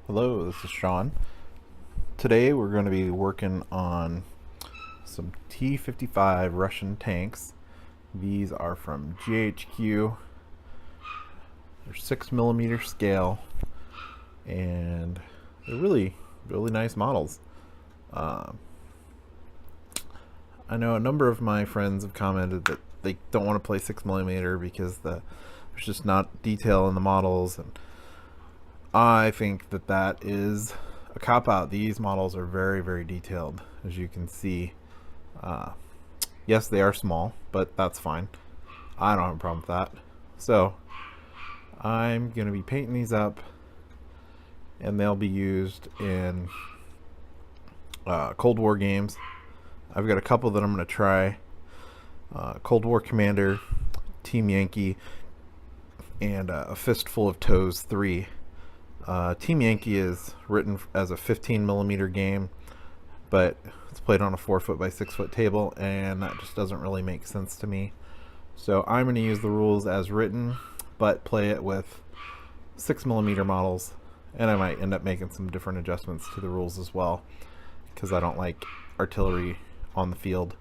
Hello, this is Sean. Today we're going to be working on some T-55 Russian tanks. These are from GHQ. They're 6mm scale, and they're really nice models. Uh, I know a number of my friends have commented that they don't want to play 6mm because there's just not detail in the models, and I think that is a cop out. These models are very detailed, as you can see. Uh, yes, they are small, but that's fine. I don't have a problem with that. So I'm going to be painting these up, and they'll be used in Cold War games. I've got a couple that I'm going to try. Cold War Commander, Team Yankee, and A Fistful of Toes 3. Team Yankee is written as a 15mm game, but it's played on a 4 foot by 6 foot table, and that just doesn't really make sense to me. So I'm going to use the rules as written, but play it with 6mm models, and I might end up making some different adjustments to the rules as well, because I don't like artillery on the field.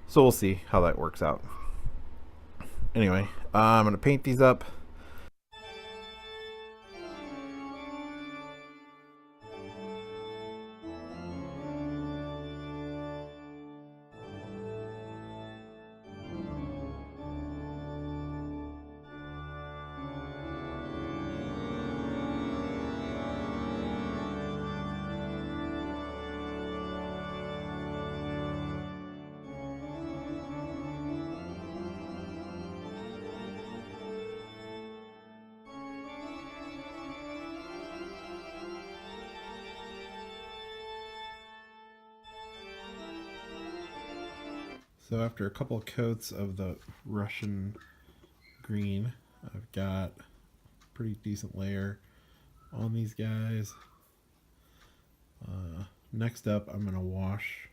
So we'll see how that works out. Anyway, I'm going to paint these up. So after a couple of coats of the Russian green, I've got a pretty decent layer on these guys. Next up, I'm going to wash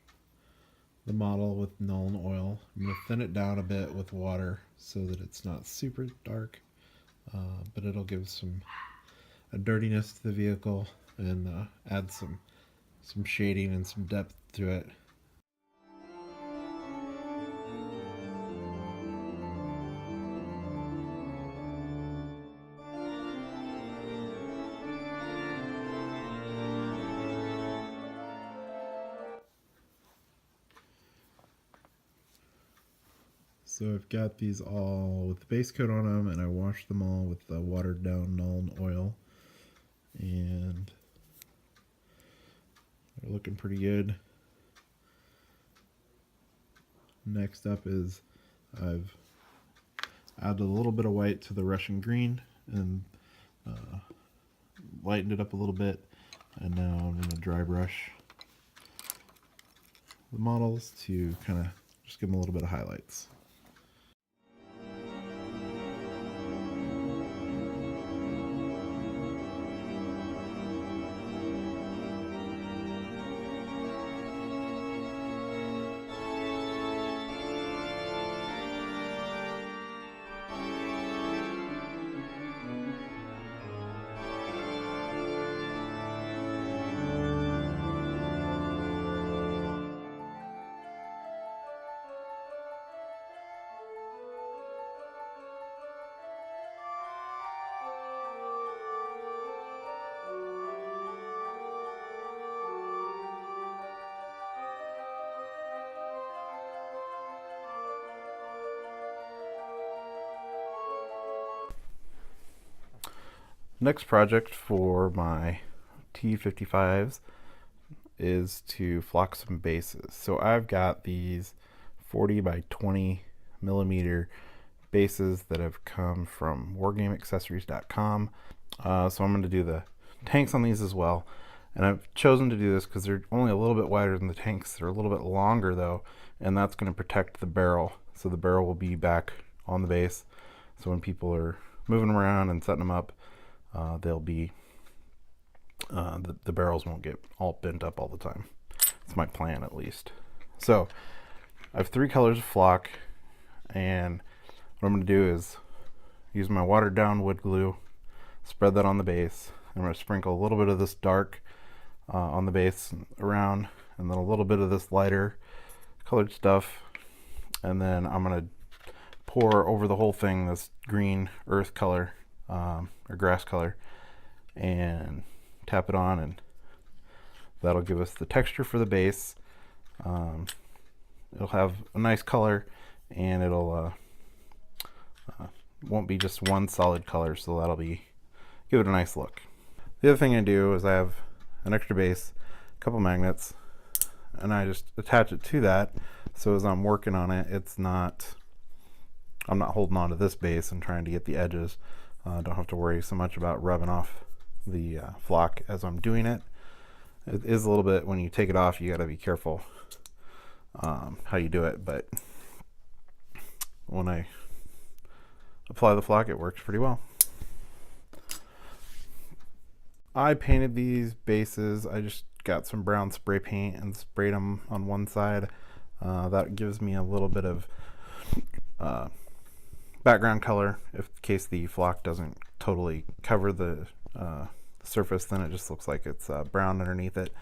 the model with Nuln Oil. I'm going to thin it down a bit with water so that it's not super dark, but it'll give a dirtiness to the vehicle and add some shading and some depth to it. So I've got these all with the base coat on them, and I washed them all with the watered down Nuln Oil, and they're looking pretty good. Next up is I've added a little bit of white to the Russian green and lightened it up a little bit, and now I'm going to dry brush the models to kind of just give them a little bit of highlights. Next project for my T-55s is to flock some bases. So I've got these 40 by 20mm bases that have come from wargameaccessories.com. So I'm going to do the tanks on these as well. And I've chosen to do this because they're only a little bit wider than the tanks. They're a little bit longer though, and that's going to protect the barrel. So the barrel will be back on the base. So when people are moving around and setting them up, they'll be the barrels won't get all bent up all the time. It's my plan, at least. So I have 3 colors of flock, and what I'm going to do is use my watered down wood glue, spread that on the base, I'm going to sprinkle a little bit of this dark on the base around, and then a little bit of this lighter colored stuff, and then I'm going to pour over the whole thing this green earth color or grass color and tap it on, and that'll give us the texture for the base. It'll have a nice color, and it'll won't be just one solid color, so that'll give it a nice look. The other thing I do is I have an extra base, a couple magnets, and I just attach it to that, so as I'm working on it, I'm not holding on to this base and trying to get the edges. Don't have to worry so much about rubbing off the flock as I'm doing it. It is a little bit, when you take it off, you got to be careful how you do it, but when I apply the flock, it works pretty well. I painted these bases. I just got some brown spray paint and sprayed them on one side. That gives me a little bit of background color. In case the flock doesn't totally cover the surface, then it just looks like it's brown underneath it.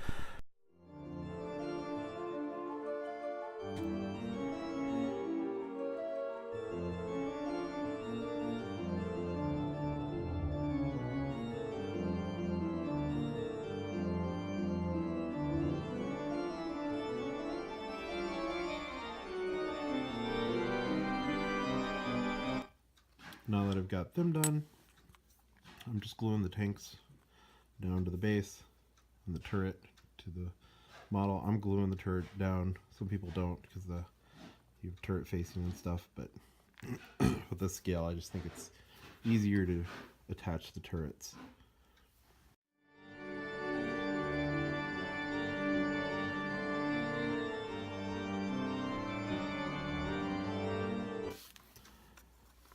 Now that I've got them done, I'm just gluing the tanks down to the base and the turret to the model. I'm gluing the turret down. Some people don't because you have turret facing and stuff, but with this scale, I just think it's easier to attach the turrets.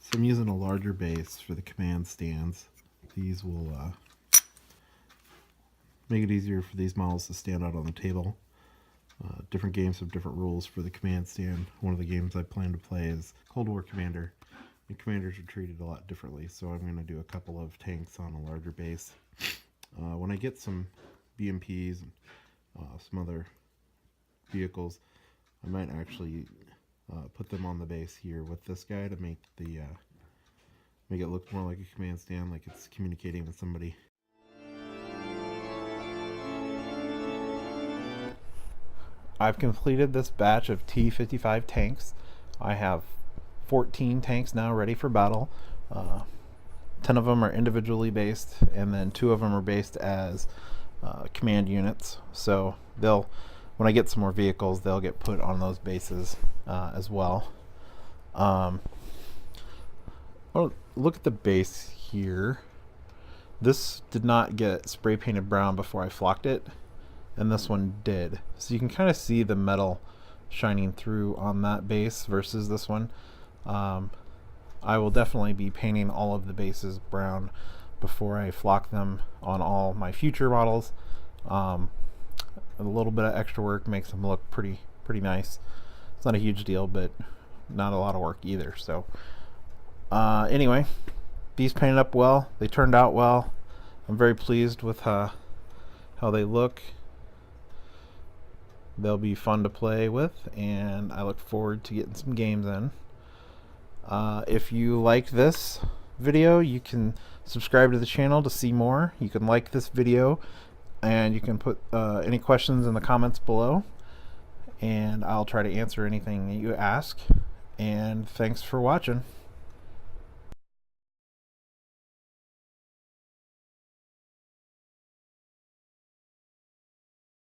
So I'm using a larger base for the command stands. These will make it easier for these models to stand out on the table. Different games have different rules for the command stand. One of the games I plan to play is Cold War Commander, and commanders are treated a lot differently, so I'm going to do a couple of tanks on a larger base. When I get some BMPs and some other vehicles, I might actually put them on the base here with this guy to make it look more like a command stand, like it's communicating with somebody. I've completed this batch of T-55 tanks. I have 14 tanks now ready for battle. 10 of them are individually based, and then 2 of them are based as command units. So when I get some more vehicles, they'll get put on those bases as well. Oh, look at the base here. This did not get spray painted brown before I flocked it, and this one did. So you can kind of see the metal shining through on that base versus this one. I will definitely be painting all of the bases brown before I flock them on all my future models. A little bit of extra work makes them look pretty nice. It's not a huge deal, but not a lot of work either. So anyway, these painted up well. They turned out well. I'm very pleased with how they look. They'll be fun to play with, and I look forward to getting some games in. If you liked this video, you can subscribe to the channel to see more. You can like this video, and you can put any questions in the comments below, and I'll try to answer anything that you ask. And thanks for watching.